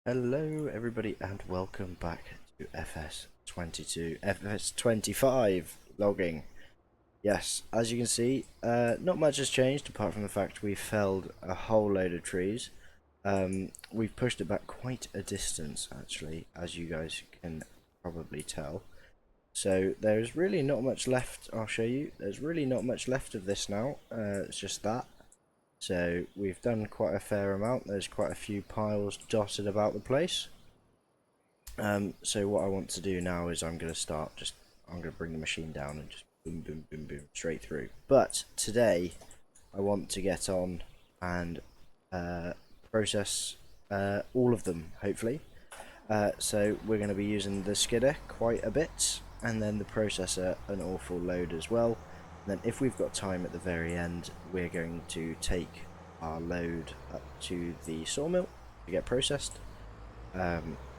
Hello everybody and welcome back to FS25 Logging. Yes, as you can see, not much has changed apart from the fact we felled a whole load of trees. We've pushed it back quite a distance actually, as you guys can probably tell. So there's really not much left. I'll show you. There's really not much left of this now. It's just that. So we've done quite a fair amount. There's quite a few piles dotted about the place. So what I want to do now is I'm going to bring the machine down and just boom, boom, boom, boom, straight through. But today I want to get on and process all of them, hopefully. So we're going to be using the skidder quite a bit, and then the processor an awful load as well. And then if we've got time at the very end, we're going to take our load up to the sawmill to get processed,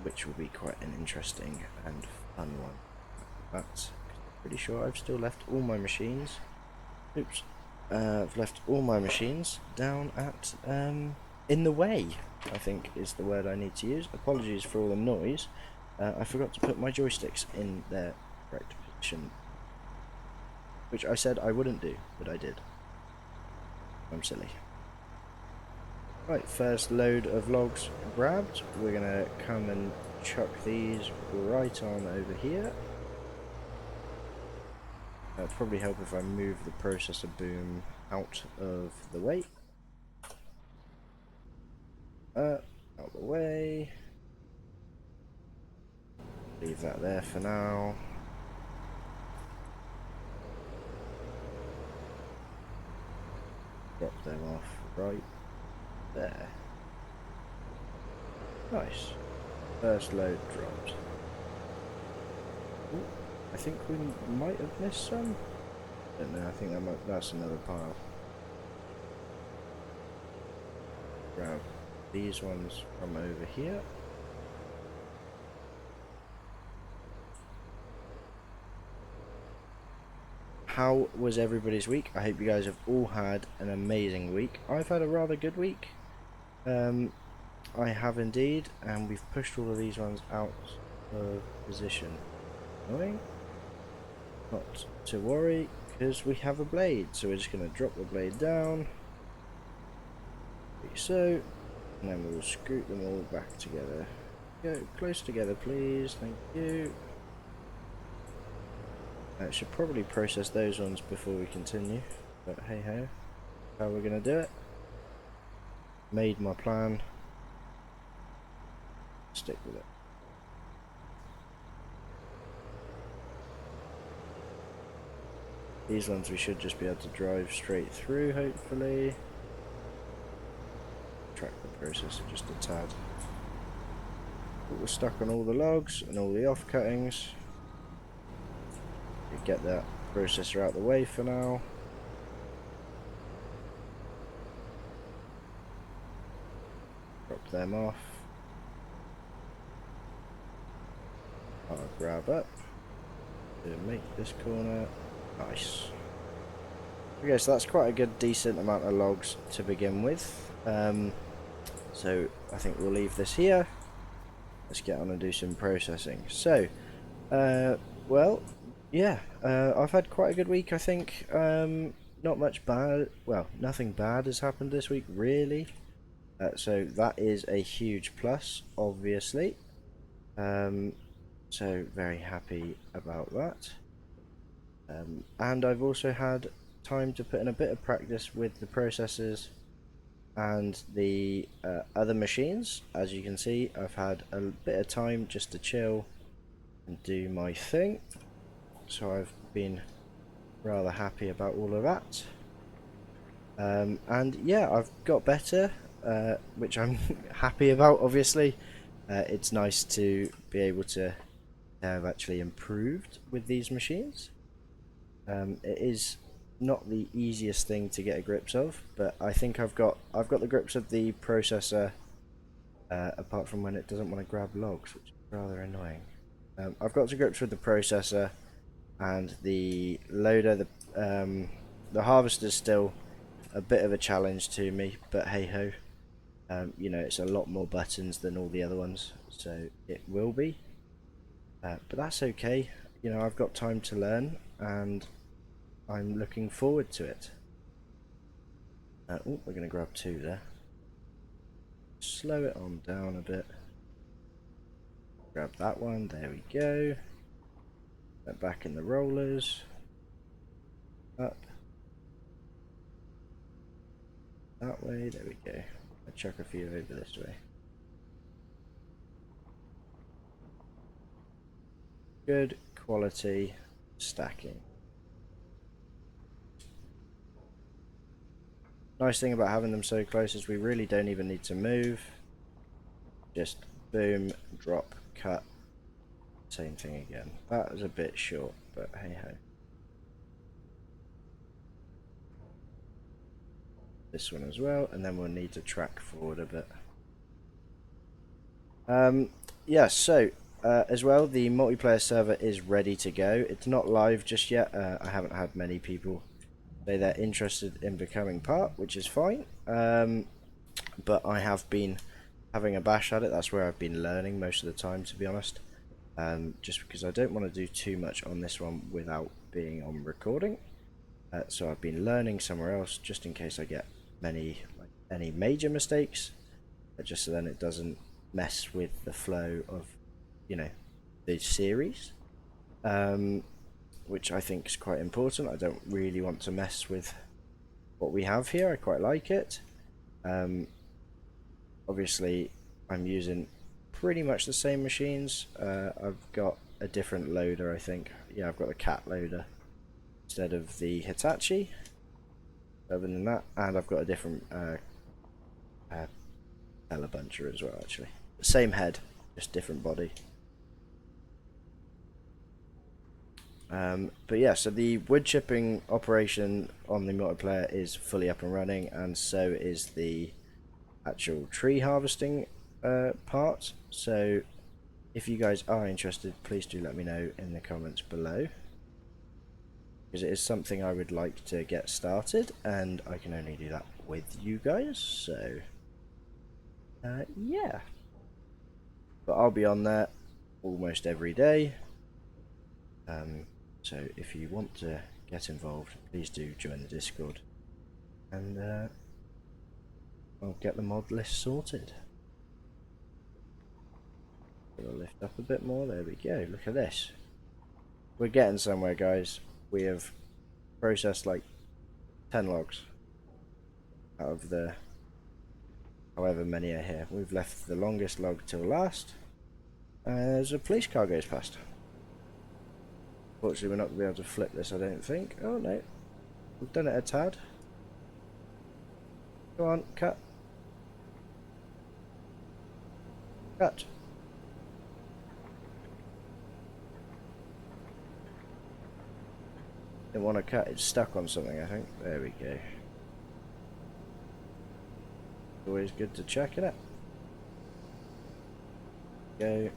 which will be quite an interesting and fun one. That's pretty sure I've still left all my machines. Oops. I've left all my machines down at in the way, I think is the word I need to use. Apologies for all the noise. I forgot to put my joysticks in their correct position, which I said I wouldn't do, but I did. I'm silly. Right, first load of logs grabbed. We're gonna come and chuck these right on over here. That'd probably help if I move the processor boom out of the way. Out the way. Leave that there for now. Drop them off right there. Nice. First load dropped. Ooh, I think we might have missed some. I don't know, I think that's another pile. Grab these ones from over here. How was everybody's week? I hope you guys have all had an amazing week. I've had a rather good week. I have indeed, and we've pushed all of these ones out of position. Annoying. Not to worry, because we have a blade, so we're just going to drop the blade down. Like so, and then we'll scoot them all back together. Go close together, please. Thank you. I should probably process those ones before we continue, but hey ho, how we're going to do it. Made my plan. Stick with it. These ones we should just be able to drive straight through, hopefully. Track the processor just a tad. But we're stuck on all the logs and all the off-cuttings. Get that processor out of the way for now. Drop them off. I'll grab up to make this corner. Nice. Okay, so that's quite a good decent amount of logs to begin with. So I think we'll leave this here. Let's get on and do some processing. So, well, yeah, I've had quite a good week, I think. Not much bad, well, nothing bad has happened this week, really. So that is a huge plus, obviously. So very happy about that. And I've also had time to put in a bit of practice with the processors and the other machines. As you can see, I've had a bit of time just to chill and do my thing. So I've been rather happy about all of that. And yeah, I've got better, which I'm happy about, obviously. It's nice to be able to have actually improved with these machines. It is not the easiest thing to get a grips of, but I think I've got the grips of the processor, apart from when it doesn't want to grab logs, which is rather annoying. I've got the grips with the processor and the loader. The harvester's still a bit of a challenge to me, but hey ho. You know, it's a lot more buttons than all the other ones, so it will be. But that's okay. You know, I've got time to learn, and I'm looking forward to it. Oh, we're going to grab two there. Slow it on down a bit. Grab that one. There we go. Back in the rollers. Up. That way. There we go. I'll chuck a few over this way. Good quality stacking. Nice thing about having them so close is we really don't even need to move. Just boom, drop, cut. Same thing again. That was a bit short, but hey ho. This one as well, and then we'll need to track forward a bit. Yeah, so as well, the multiplayer server is ready to go. It's not live just yet. I haven't had many people say they're interested in becoming part, which is fine. But I have been having a bash at it. That's where I've been learning most of the time, to be honest. Just because I don't want to do too much on this one without being on recording. So I've been learning somewhere else just in case I get any major mistakes, just so then it doesn't mess with the flow of, you know, the series, which I think is quite important. I don't really want to mess with what we have here. I quite like it. Obviously, I'm using pretty much the same machines. I've got a different loader, I think. Yeah, I've got the cat loader instead of the Hitachi. Other than that, and I've got a different Buncher as well, actually. Same head, just different body. But yeah, so the wood chipping operation on the multiplayer is fully up and running, and so is the actual tree harvesting part. So if you guys are interested, please do let me know in the comments below, because it is something I would like to get started, and I can only do that with you guys. So yeah, but I'll be on there almost every day. So if you want to get involved, please do join the Discord, and I'll get the mod list sorted. Gonna lift up a bit more. There we go. Look at this. We're getting somewhere, guys. We have processed like 10 logs out of the however many are here. We've left the longest log till last. As a police car goes past. Fortunately, we're not going to be able to flip this, I don't think. Oh no, we've done it a tad. Go on, cut. Cut. Didn't want to cut, it's stuck on something, I think. There we go. Always good to check it out. Go.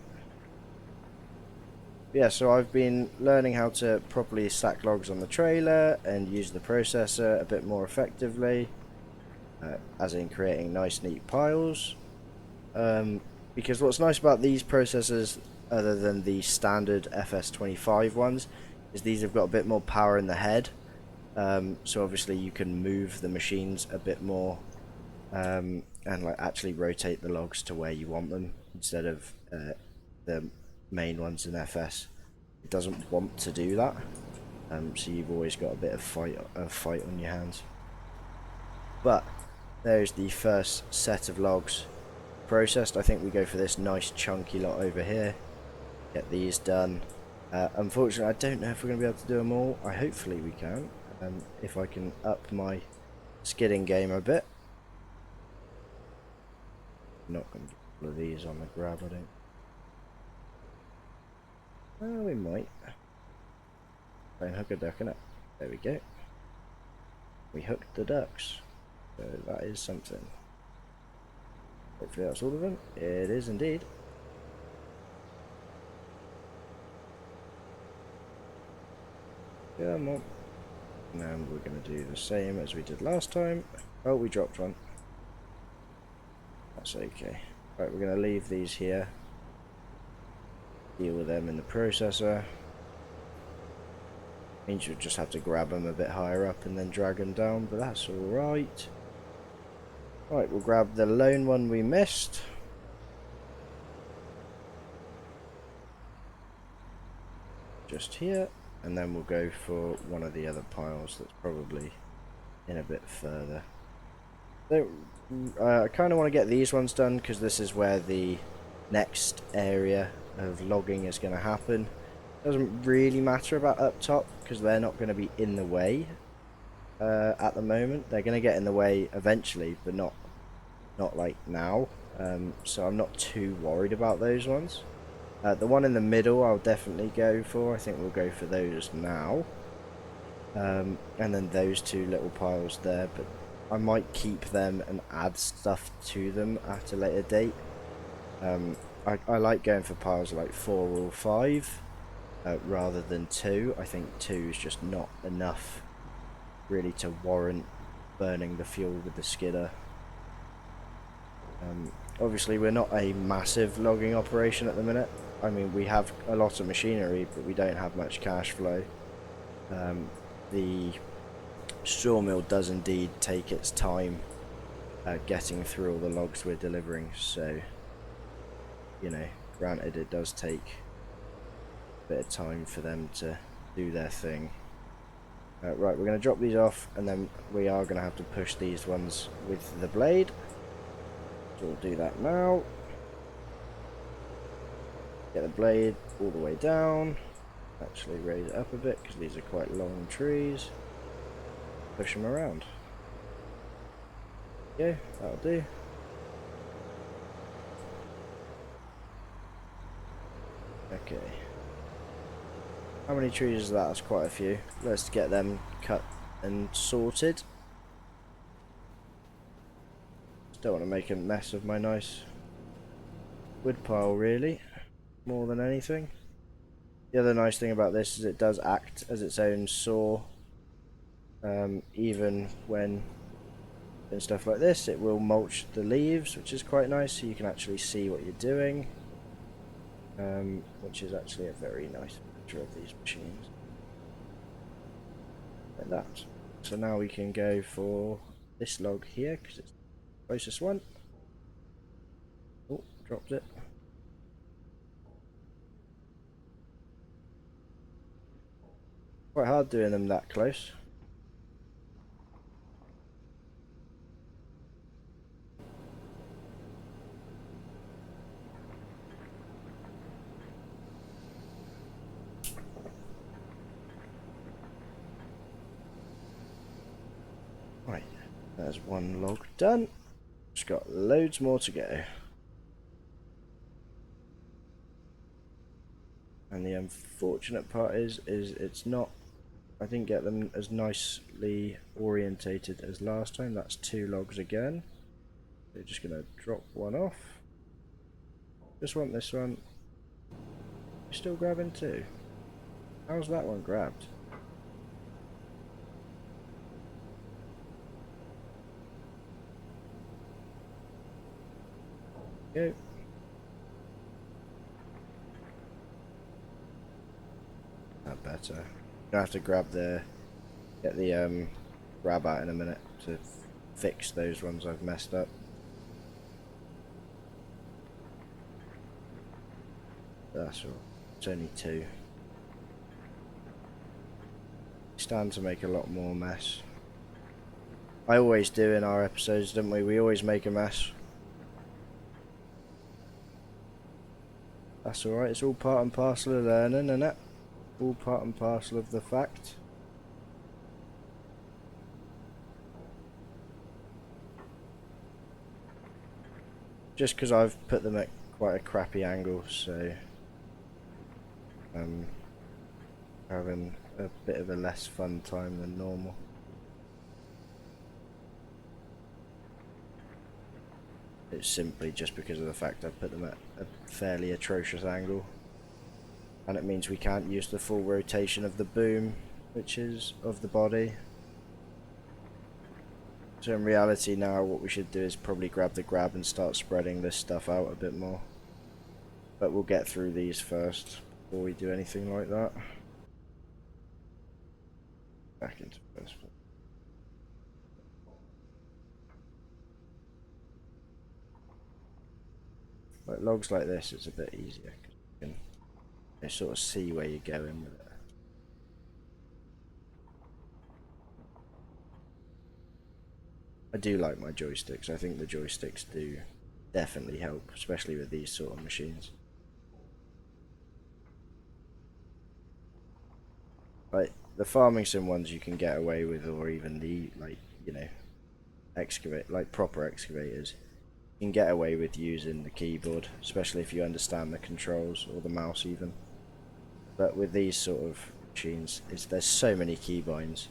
Yeah, so I've been learning how to properly stack logs on the trailer and use the processor a bit more effectively, as in creating nice neat piles. Because what's nice about these processors, other than the standard FS25 ones, is these have got a bit more power in the head. So obviously you can move the machines a bit more, and like actually rotate the logs to where you want them instead of the main ones in FS. It doesn't want to do that, so you've always got a bit of fight on your hands. But there's the first set of logs processed. I think we go for this nice chunky lot over here. Get these done. Unfortunately, I don't know if we're going to be able to do them all. Hopefully we can, if I can up my skidding game a bit. I'm not going to do all of these on the grab, I don't. Oh, we might. Try and hook a duck in it. There we go. We hooked the ducks. So that is something. Hopefully that's all of them. It is indeed. Come on. And we're going to do the same as we did last time. Oh, we dropped one. That's okay. Right, we're going to leave these here. Deal with them in the processor. Means you'll just have to grab them a bit higher up and then drag them down, but that's alright. Right, we'll grab the lone one we missed. Just here, and then we'll go for one of the other piles that's probably in a bit further. So, I kind of want to get these ones done because this is where the next area of logging is going to happen. Doesn't really matter about up top because they're not going to be in the way at the moment. They're going to get in the way eventually, but not like now. So I'm not too worried about those ones. The one in the middle I'll definitely go for. I think we'll go for those now. And then those two little piles there, but I might keep them and add stuff to them at a later date. I like going for piles like 4 or 5 rather than 2. I think 2 is just not enough really to warrant burning the fuel with the skidder. Obviously we're not a massive logging operation at the minute. I mean, we have a lot of machinery, but we don't have much cash flow. The sawmill does indeed take its time getting through all the logs we're delivering, so, you know, granted it does take a bit of time for them to do their thing. Right, we're going to drop these off, and then we are going to have to push these ones with the blade. So we'll do that now. Get the blade all the way down. Actually raise it up a bit because these are quite long trees. Push them around. Okay, that'll do. Okay. How many trees is that? That's quite a few. Let's get them cut and sorted. Just don't want to make a mess of my nice wood pile, really, more than anything. The other nice thing about this is it does act as its own saw. Even when doing stuff like this, it will mulch the leaves, which is quite nice, so you can actually see what you're doing, which is actually a very nice feature of these machines. Like that. So now we can go for this log here, because it's the closest one. Oh, dropped it. Quite hard doing them that close. Right, there's one log done. Just got loads more to go. And the unfortunate part is it's not, I didn't get them as nicely orientated as last time. That's 2 logs again. We're just going to drop one off. Just want this one. You're still grabbing 2. How's that one grabbed? Go. That better. I have to grab the get the grab out in a minute to fix those ones I've messed up. That's all. It's only 2. Stand to make a lot more mess. I always do in our episodes, don't we? We always make a mess. That's alright, it's all part and parcel of learning, isn't it? All part and parcel of the fact. Just because I've put them at quite a crappy angle, so having a bit of a less fun time than normal. It's simply just because of the fact I've put them at a fairly atrocious angle, and it means we can't use the full rotation of the boom, which is of the body. So in reality now what we should do is probably grab the grab and start spreading this stuff out a bit more. But we'll get through these first before we do anything like that. Back into first. Like logs like this, it's a bit easier because you can sort of see where you're going with it. I do like my joysticks. I think the joysticks do definitely help, especially with these sort of machines. Like the farming sim ones you can get away with, or even the excavate, like proper excavators, you can get away with using the keyboard, especially if you understand the controls or the mouse even. But with these sort of machines, there's so many keybinds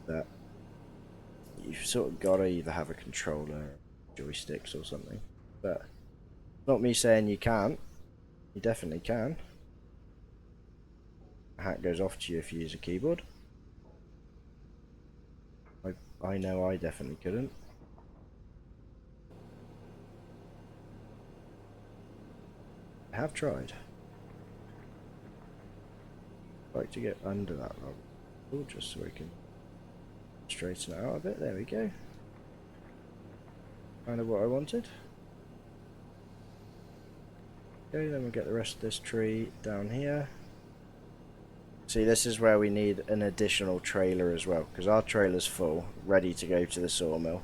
that you've sort of got to either have a controller, joysticks or something. But not me saying you can't. You definitely can. A hat goes off to you if you use a keyboard. I know I definitely couldn't. I have tried. I'd like to get under that log, just so we can straighten it out a bit. There we go. Kind of what I wanted. Okay, then we'll get the rest of this tree down here. See, this is where we need an additional trailer as well, because our trailer's full, ready to go to the sawmill.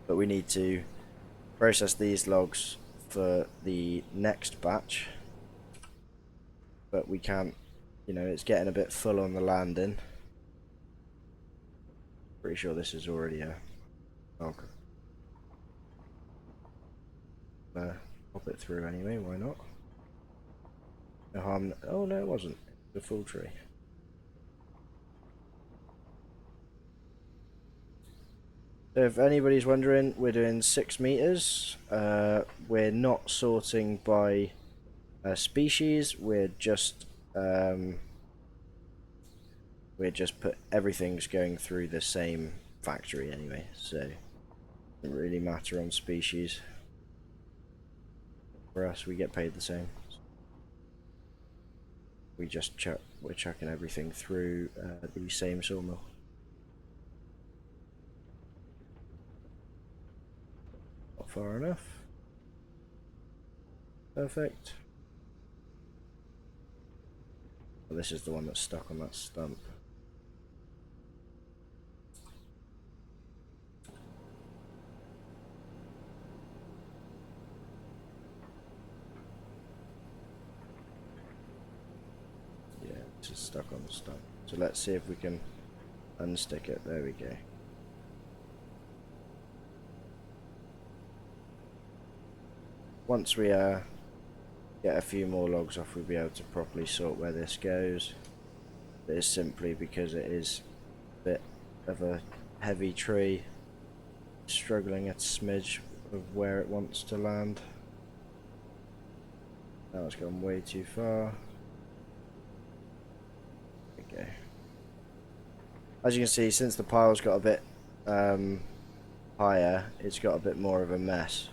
But we need to process these logs for the next batch. But we can't, it's getting a bit full on the landing. Pretty sure this is already a log. Pop it through anyway, why not? No harm. Oh no, it wasn't. It's a full tree. So if anybody's wondering, we're doing 6 meters. We're not sorting by species. We're just put everything's going through the same factory anyway, so it doesn't really matter on species. For us, we get paid the same. We're chucking everything through the same sawmill. Not far enough. Perfect. Well, this is the one that's stuck on that stump. Yeah, this is stuck on the stump. So let's see if we can unstick it. There we go. Once we get a few more logs off, we'll be able to properly sort where this goes. It is simply because it is a bit of a heavy tree, struggling a smidge of where it wants to land. Now it's gone way too far. Okay. As you can see, since the pile's got a bit higher, it's got a bit more of a mess.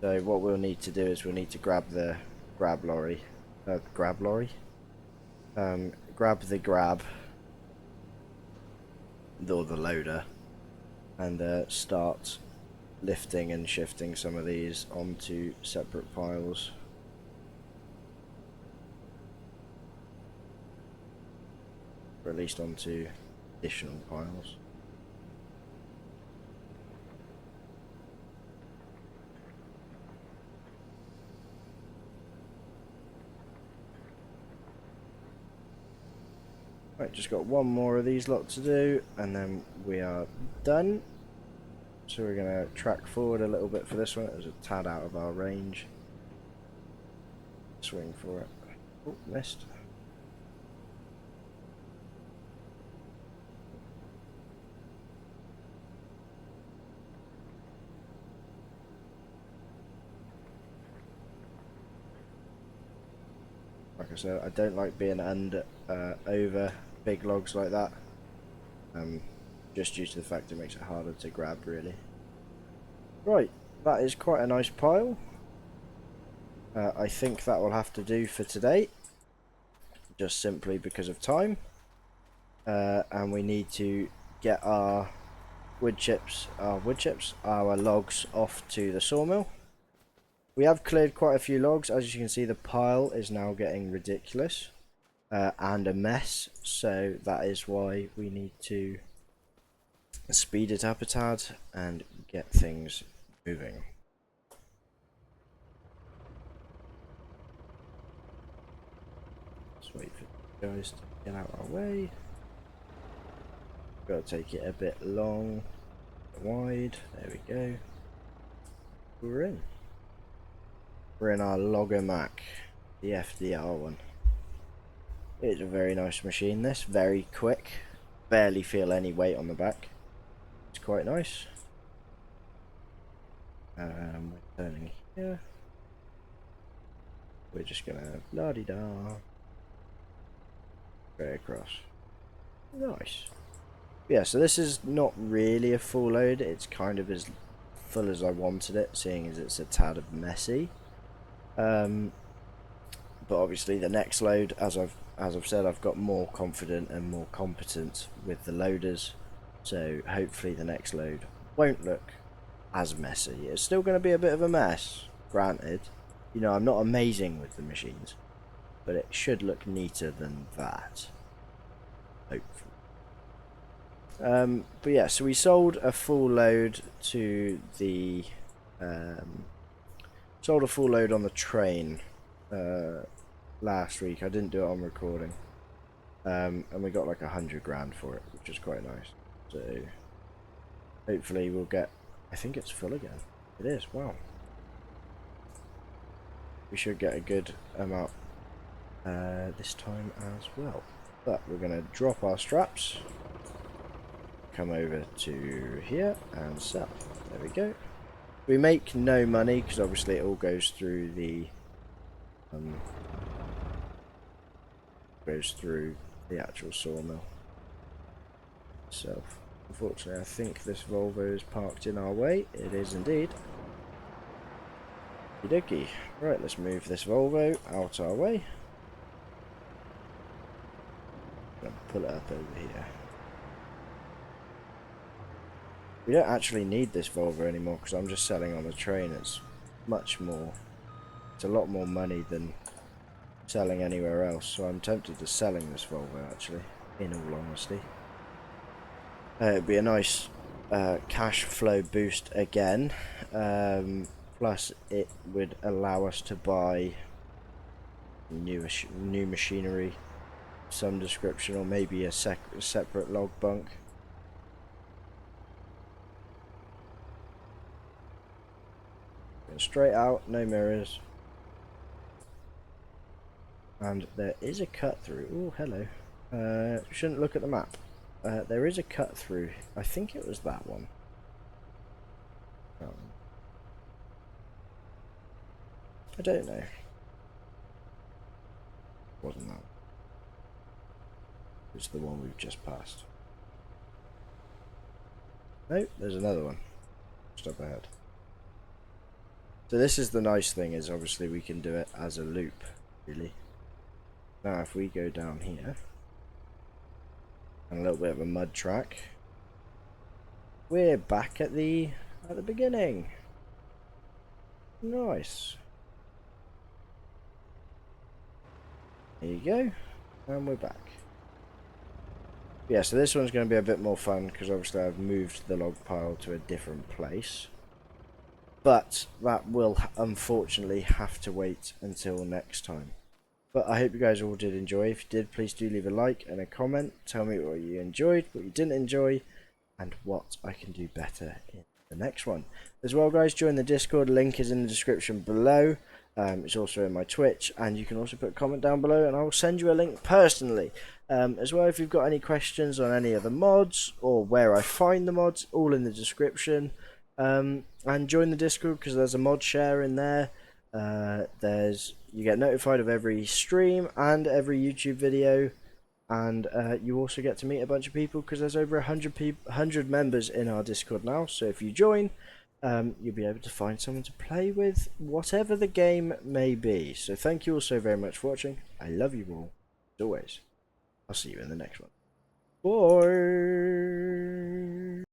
So what we'll need to do is we'll need to grab the grab the grab or the loader and start lifting and shifting some of these onto separate piles. Or at least onto additional piles. Right, just got one more of these lot to do and then we are done. So we're going to track forward a little bit for this one. It was a tad out of our range. Swing for it. Oh, missed. Like I said, I don't like being over big logs like that. just due to the fact it makes it harder to grab, really. Right, that is quite a nice pile. I think that will have to do for today, just simply because of time. And we need to get our our logs off to the sawmill. We have cleared quite a few logs. As you can see, the pile is now getting ridiculous and a mess, so that is why we need to speed it up a tad and get things moving. Let's wait for the guys to get out our way. Got to take it a bit long, a bit wide. There we go. We're in. We're in our Logger Mac, the FDR one. It's a very nice machine, this. Very quick. Barely feel any weight on the back. It's quite nice. We're turning here. We're just gonna la-di-da. Straight across. Nice. Yeah, so this is not really a full load. It's kind of as full as I wanted it, seeing as it's a tad of messy. But obviously the next load, as I've said, I've got more confident and more competent with the loaders, so hopefully the next load won't look as messy. It's still going to be a bit of a mess, granted. You know, I'm not amazing with the machines, but it should look neater than that, hopefully. But yeah, so we sold a full load to the on the train last week. I didn't do it on recording, and we got like 100 grand for it, which is quite nice. So hopefully we'll get, I think it's full again. It is. Wow, we should get a good amount this time as well. But we're gonna drop our straps, come over to here and sell. There we go. We make no money because obviously it all goes through the actual sawmill itself. Unfortunately, I think this Volvo is parked in our way. It is indeed. Okey-dokey. Right, let's move this Volvo out our way. I'm gonna pull it up over here. We don't actually need this Volvo anymore because I'm just selling on the train. It's much more, it's a lot more money than selling anywhere else, so I'm tempted to selling this Volvo actually, in all honesty. It'd be a nice cash flow boost again, plus it would allow us to buy new machinery, some description, or maybe a separate log bunk. Straight out, no mirrors, and there is a cut through. Oh, hello. Shouldn't look at the map. There is a cut through. I think it was that one. I don't know. Wasn't that? It's the one we've just passed. No, there's another one just up ahead. So this is the nice thing, is obviously we can do it as a loop, really. Now if we go down here, and a little bit of a mud track, we're back at the beginning. Nice. There you go, and we're back. Yeah, so this one's going to be a bit more fun because obviously I've moved the log pile to a different place. But that will unfortunately have to wait until next time. But I hope you guys all did enjoy. If you did, please do leave a like and a comment. Tell me what you enjoyed, what you didn't enjoy, and what I can do better in the next one. As well, guys, join the Discord. Link is in the description below. It's also in my Twitch, and you can also put a comment down below and I'll send you a link personally. As well, if you've got any questions on any of the mods or where I find the mods, all in the description. And join the Discord because there's a mod share in there. You get notified of every stream and every YouTube video, and you also get to meet a bunch of people because there's over 100 members in our Discord now. So if you join, you'll be able to find someone to play with, whatever the game may be. So thank you all so very much for watching. I love you all, as always. I'll see you in the next one. Bye!